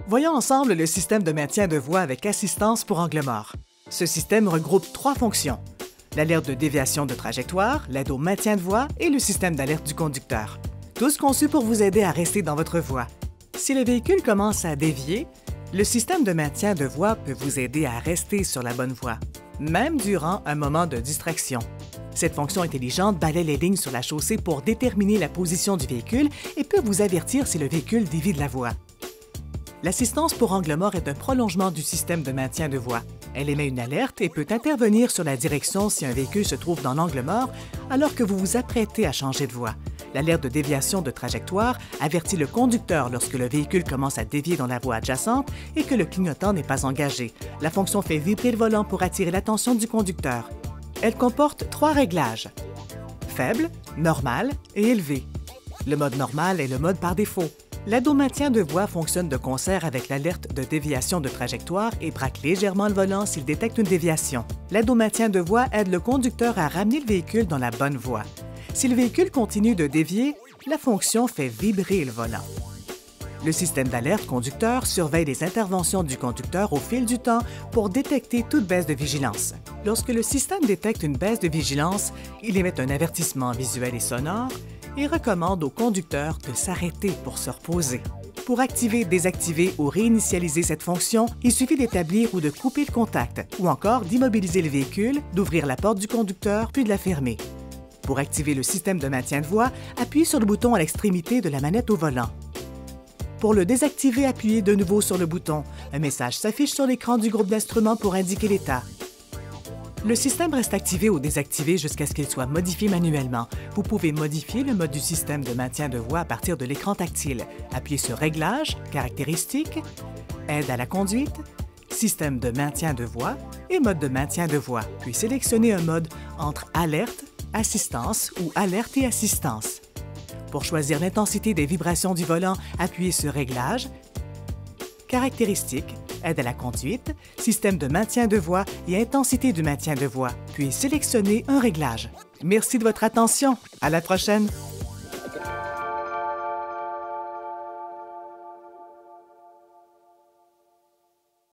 Voyons ensemble le système de maintien de voie avec assistance pour angle mort. Ce système regroupe 3 fonctions: l'alerte de déviation de trajectoire, l'aide au maintien de voie et le système d'alerte du conducteur. Tous conçus pour vous aider à rester dans votre voie. Si le véhicule commence à dévier, le système de maintien de voie peut vous aider à rester sur la bonne voie, même durant un moment de distraction. Cette fonction intelligente balaie les lignes sur la chaussée pour déterminer la position du véhicule et peut vous avertir si le véhicule dévie de la voie. L'assistance pour angle mort est un prolongement du système de maintien de voie. Elle émet une alerte et peut intervenir sur la direction si un véhicule se trouve dans l'angle mort alors que vous vous apprêtez à changer de voie. L'alerte de déviation de trajectoire avertit le conducteur lorsque le véhicule commence à dévier dans la voie adjacente et que le clignotant n'est pas engagé. La fonction fait vibrer le volant pour attirer l'attention du conducteur. Elle comporte 3 réglages: faible, normal et élevé. Le mode normal est le mode par défaut. L'aide au maintien de voie fonctionne de concert avec l'alerte de déviation de trajectoire et braque légèrement le volant s'il détecte une déviation. L'aide au maintien de voie aide le conducteur à ramener le véhicule dans la bonne voie. Si le véhicule continue de dévier, la fonction fait vibrer le volant. Le système d'alerte conducteur surveille les interventions du conducteur au fil du temps pour détecter toute baisse de vigilance. Lorsque le système détecte une baisse de vigilance, il émet un avertissement visuel et sonore et recommande au conducteur de s'arrêter pour se reposer. Pour activer, désactiver ou réinitialiser cette fonction, il suffit d'établir ou de couper le contact, ou encore d'immobiliser le véhicule, d'ouvrir la porte du conducteur puis de la fermer. Pour activer le système de maintien de voie, appuyez sur le bouton à l'extrémité de la manette au volant. Pour le désactiver, appuyez de nouveau sur le bouton. Un message s'affiche sur l'écran du groupe d'instruments pour indiquer l'état. Le système reste activé ou désactivé jusqu'à ce qu'il soit modifié manuellement. Vous pouvez modifier le mode du système de maintien de voie à partir de l'écran tactile. Appuyez sur Réglages, Caractéristiques, Aide à la conduite, Système de maintien de voie et Mode de maintien de voie, puis sélectionnez un mode entre Alerte, Assistance ou Alerte et Assistance. Pour choisir l'intensité des vibrations du volant, appuyez sur Réglages, Caractéristiques, Aide à la conduite, Système de maintien de voie et Intensité du maintien de voie, puis sélectionnez un réglage. Merci de votre attention. À la prochaine!